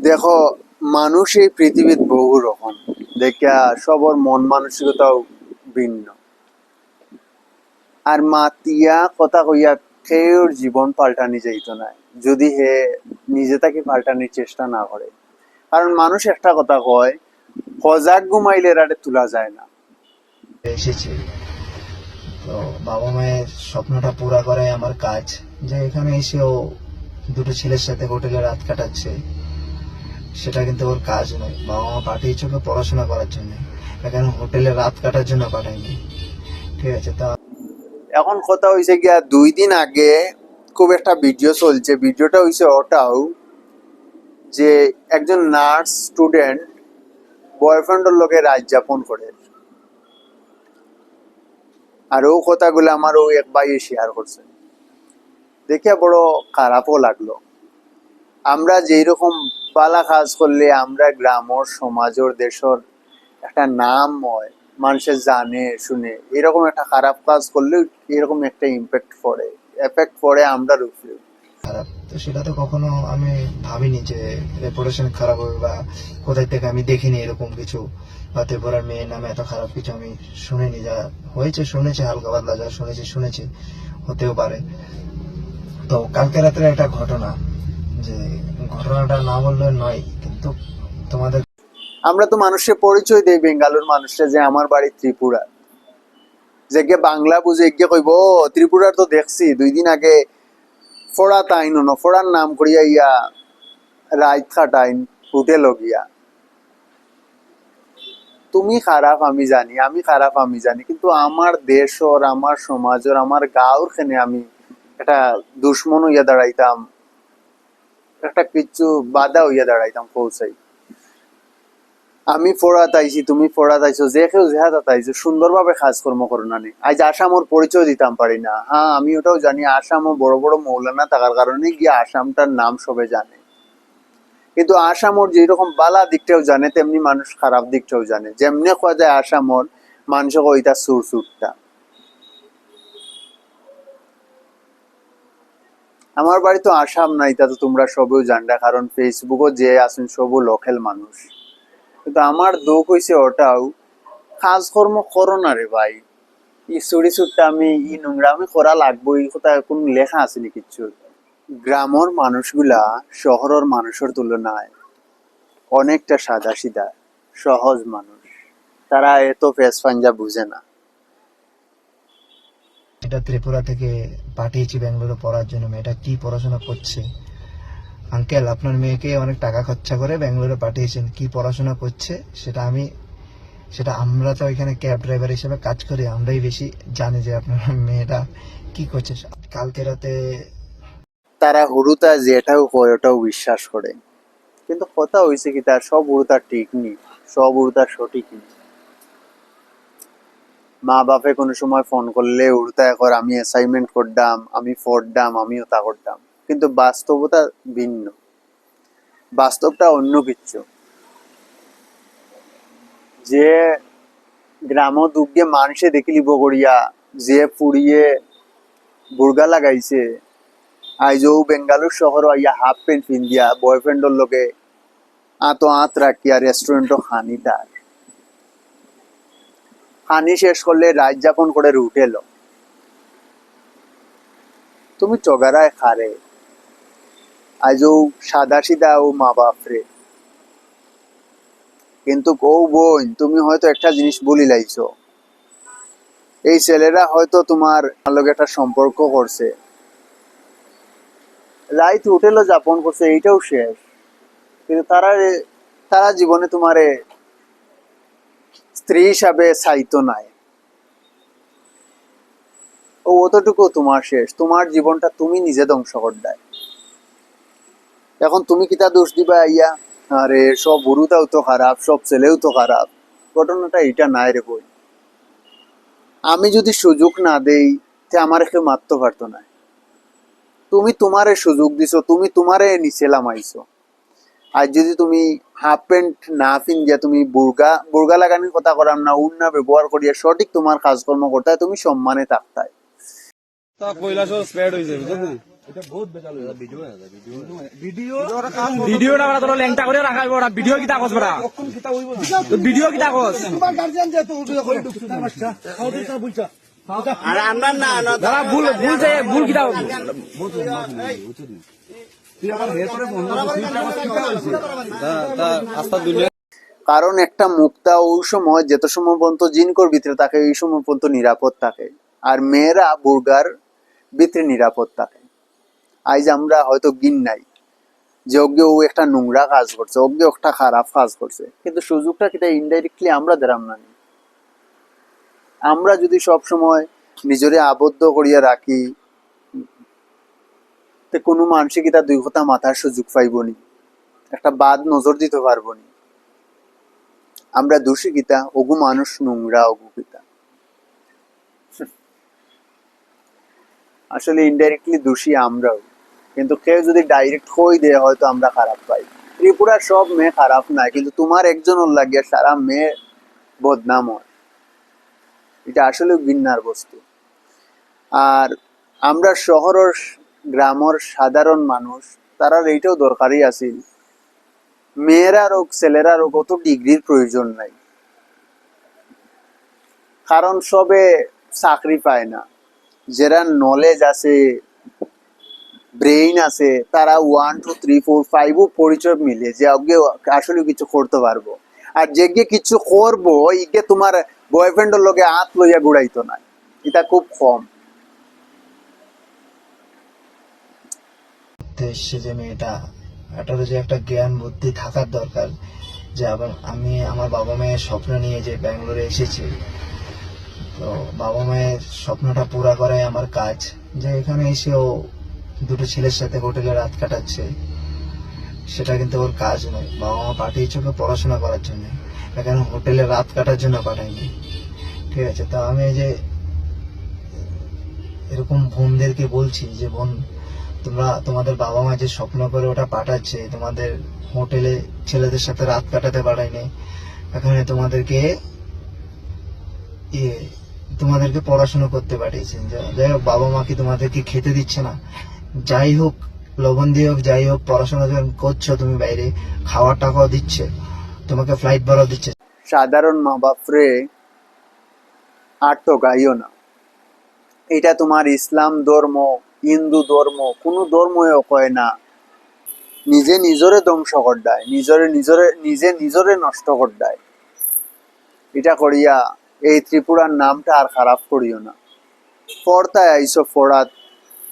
দেখো, মানুষ এই পৃথিবীত বহু রকম, দেখা সবর মন মানসিকতাও ভিন্ন। আর মাতিয়া কথা কইয়া কেউর জীবন পাল্টানি যাইতো না যদি হে নিজে তাকে পাল্টানির চেষ্টা না করে। কারণ মানুষ একটা কথা কয়, সজাগ ঘুমাইলে রাতে তোলা যায় না। এসেছি। তো বাবা মায়ের স্বপ্নটা পুরা করাই আমার কাজ। যে এখানে এসেও দুটো ছেলের সাথে হোটেলে রাত কাটাচ্ছে, সেটা কিন্তু ওর কাজ নয়। বাবা মা পাঠিয়েছে ওকে পড়াশোনা করার জন্য, এখানে হোটেলে রাত কাটার জন্য পাঠায়নি। ঠিক আছে? তা এখন কথা হয়েছে গিয়া 2 দিন আগে খুব একটা ভিডিও চলছে, ভিডিওটা হয়েছে ওটাও যে একজন নার্স স্টুডেন্ট বয়ফ্রেন্ডের লোকে রাত যাপন করে। আর ও কথাগুলো আমার ও এক ভাই শেয়ার করছে, দেখে বড় খারাপও লাগলো। আমরা যেই রকম পালা কাজ করলে আমরা গ্রামর সমাজের দেশের একটা নাম হয়, মানুষের জানে শুনে, এরকম একটা খারাপ কাজ করলে এরকম একটা ইম্প্যাক্ট পড়ে, এফেক্ট পড়ে আমরা উপরে। খারাপ তো সেটা তো কখনো আমি ভাবিনি যে রেপুটেশন খারাপ হবে, বা কোথায় থেকে আমি দেখিনি এরকম কিছু। বা ত্রিপুরার মেয়ের নামে এত খারাপ কিছু আমি শুনিনি। যা হয়েছে শুনেছি, হালকা পাতলা যা শুনেছি হতেও পারে। তো কালকে রাতের একটা ঘটনা, যে ঘটনাটা না বললে নয়, কিন্তু তোমাদের আমরা তো মানুষের পরিচয় দেই বেঙ্গালুর মানুষরা যে আমার বাড়ি ত্রিপুরা, যে গিয়ে বাংলা বুঝে গিয়ে কইব "ও, ত্রিপুরার তো দেখছি 2 দিন আগে ফোড়া তাইন ফোড়ার নাম করিয়া ইয়া রাইত খাটাইন হোটেল গিয়া"। তুমি খারাপ আমি জানি, আমি খারাপ আমি জানি, কিন্তু আমার দেশর, আমার সমাজের, আমার গাঁওর খানে আমি একটা দুশ্মন হইয়া দাঁড়াইতাম, একটা কিছু বাধা হইয়া দাঁড়াইতাম পৌঁছাই। আমি ফোড়াত আইছি, তুমি ফোড়াত আইছো, যে কেউ জেহাদাত আইছো, সুন্দরভাবে কাজকর্ম করো না নি। আজ আসামর পরিচয় দিতাম পারি না। হ্যাঁ, আমি ওটাও জানি আসামও বড় বড় মৌলানা থাকার কারণে গিয়ে আসামটার নাম সবে জানে। কিন্তু আসামর যেরকম বালা দিকটাও জানে, তেমনি মানুষ খারাপ দিকটাও জানে। যেমনি কয়া যায় আসামর মানুষ কইতা সুর সুরটা। আমার বাড়ি তো আসাম নাই, তা তো তোমরা সবও জানরা, কারণ ফেসবুকও যে আছেন সবও লোকাল মানুষ। কিন্তু আমার দুঃখ হয়েছে ওটাও, কাজকর্ম করো না রে ভাই। ই চুরি চুরটা আমি ই নোংরা আমি করা লাগবো, এই কথা কোন লেখা আছে নি কিচ্ছু। গ্রামের মানুষগুলা শহরের মানুষের তুলনায় অনেকটা সাদা সিধা, সহজ মানুষ। তারা এত ফেস পাঞ্জা বুঝে না। এটা ত্রিপুরা থেকে পাঠিয়েছি ব্যাঙ্গালোরে পড়ার জন্য। মেয়েটা কি পড়াশোনা করছে? আঙ্কেল, আপনার মেয়েকে অনেক টাকা খরচা করে ব্যাঙ্গালোরে পাঠিয়েছেন, কি পড়াশোনা করছে সেটা আমরা তো এখানে ক্যাব ড্রাইভার হিসেবে কাজ করি, আমরাই বেশি জানি যে আপনার মেয়েটা কি করছে। কালকে রাতে তারা হুড়ুতা যেটাও কয় ওটাও বিশ্বাস করে। কিন্তু কথা হয়েছে কি, তার সব হুড়ুতা ঠিক নি, সব হুড়ুতা সঠিক নি। মা বাপে কোনো সময় ফোন করলে উড়তা কর আমি অ্যাসাইনমেন্ট করতাম, আমি পড়তাম, আমি ওটা করতাম। কিন্তু বাস্তবতা ভিন্ন, বাস্তবটা অন্য কিছু। যে গ্রাম দুর্গে মানুষে দেখিলি বগড়িয়া, যে পুড়িয়ে বুর্গা লাগাইছে, আইজও বেঙ্গালুর শহর আইয়া হাফ প্যান্ট পিন্দিয়া বয়ফ্রেন্ডর লগে আঁত রাখিয়া রেস্টুরেন্টও খানি তার। খানি শেষ করলে রাত যাপন করে রুটে এলো। তুমি চগারায় খারে আজও সাদা সিধা ও মা বাপরে। কিন্তু কৌ বোন, তুমি হয়তো একটা জিনিস ভুলি লাইছো, এই ছেলেরা হয়তো তোমার লগে একটা সম্পর্ক করছে, রাইত হোটেলও যাপন করছে, এইটাও শেষ। কিন্তু তারা জীবনে তোমারে স্ত্রী হিসাবে চাইতো নাই। ও অতটুকু তোমার শেষ, তোমার জীবনটা তুমি নিজে ধ্বংস করদায়। এখন তুমি কিতা দোষ দিবা আইয়া, আরে সব বুড়ুটাও তো খারাপ, সব ছেলেও তো খারাপ। ঘটনাটা এটা নাই রে বই। আমি যদি সুযোগ না দেই, তে আমার কেউ মারতে পারতো না। তুমি তোমারে সুযোগ দিছো, তুমি তোমারে নিচে লামাইছো। আর যদি তুমি হাফ প্যান্ট না পিন্দিয়া তুমি বুর্গা লাগানোর কথা করাম না, উড়না ব্যবহার করিয়া সঠিক তোমার কাজকর্ম করতে হয়, তুমি সম্মানে থাকতায়। তা কৈলাসও স্প্রেড হয়েছে বুঝলি। ভিডিও না তোর ল্যাংটা করে রাখা হইব ওরা ভিডিও কিতা কস বড়া ভিডিও কিতা কস আরে আমরা না না দাদা ভুল ভুল যে ভুল কিতা কারণ একটা মুক্তা ওই সময় যত সময় পর্যন্ত জিনকর ভিতরে থাকে ওই সময় পর্যন্ত নিরাপদ থাকে, আর মেয়েরা বুর্গার ভিতরে নিরাপদ থাকে। আজ আমরা হয়তো গিন নাই যে অজ্ঞ ও একটা নোংরা কাজ করছে, অজ্ঞ একটা খারাপ কাজ করছে, কিন্তু সুযোগটা কিটা ইনডাইরেক্টলি আমরা দিলাম না। আমরা যদি সব সময় নিজরে আবদ্ধ করিয়া রাখি তো কোনো মানুষই কিটা দুই কথা মাথার সুযোগ পাইবনি, একটা বাদ নজর দিতে পারবনি। আমরা দোষী কিতা, ওগু মানুষ নোংরা, ওগু কিতা আসলে ইনডাইরেক্টলি দোষী আমরাও, কিন্তু কেউ যদি ডাইরেক্ট হই দেয় হয়তো আমরা খারাপ পাই। ত্রিপুরার সব মেয়ে খারাপ না, কিন্তু তোমার একজনের লাগিয়ে সারা মেয়ে বদনাম হয়, এটা আসলে ঘৃণার বস্তু। আর আমরা শহরের গ্রামের সাধারণ মানুষ, তারা এইটাও দরকারই আছে, মেয়েরার হোক ছেলেরার হোক অত ডিগ্রির প্রয়োজন নাই, কারণ সবে চাকরি পায় না। যারা নলেজ আছে, ব্রেইন আছে, তারা 1 2 3 4 5 পরিচয় মিলে যে আসলে কিছু করতে পারবো। আর যে কিছু করবো ইকে তোমার বয়ফ্রেন্ডের লগে হাত লইয়া ঘুরাইতো না, এটা খুব কম। এসছে যে মেয়েটা, এটারও যে একটা জ্ঞান বুদ্ধি থাকার দরকার, যে আমি আমার বাবা মায়ের স্বপ্ন নিয়ে যে ব্যাঙ্গালোরে এসেছি, তো বাবা মায়ের স্বপ্নটা পুরা করাই আমার কাজ। যে এখানে এসে ও দুটো ছেলের সাথে হোটেলে রাত কাটাচ্ছে, সেটা কিন্তু ওর কাজ নয়। বাবা মা পাঠিয়েছে ওকে পড়াশোনা করার জন্য, এখানে হোটেলে রাত কাটার জন্য পাঠায়নি। ঠিক আছে, তো আমি এই যে এরকম বোনদেরকে বলছি যে বোন, তোমরা তোমাদের বাবা মা যে স্বপ্ন করে ওটা পাঠাচ্ছে, তোমাদের হোটেলে ছেলেদের সাথে রাত কাটাতে পাঠায়নি, এখানে তোমাদেরকে পড়াশোনা করতে পাঠিয়েছেন। যাই হোক, বাবা মা কি তোমাদেরকে খেতে দিচ্ছে না? যাই হোক, লবণ দিয়ে হোক, যাই হোক, পড়াশোনা যখন করছো তুমি বাইরে, খাওয়ার টাকাও দিচ্ছে, তোমাকে ফ্লাইট ভাড়াও দিচ্ছে। সাধারণ মা বাপরে আর তো গাইও না। এটা তোমার ইসলাম ধর্ম, হিন্দু ধর্ম, কোনো ধর্মও কয় না। নিজে নিজরে ধ্বংস করদায়, নিজে নিজরে নষ্ট করদায়। এটা করিয়া এই ত্রিপুরার নামটা আর খারাপ করিও না। পড়তায় আইসো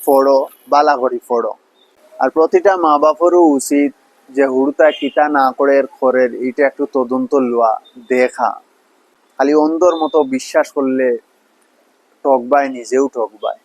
ফড়ো, বালা করি ফড়ো। আর প্রতিটা মা বাপেরও উচিত যে হুড়তা কিতা না করে খরের এটা একটু তদন্ত লওয়া, দেখা। খালি অন্ধর মতো বিশ্বাস করলে ঠকবায়, নিজেও ঠকবায়।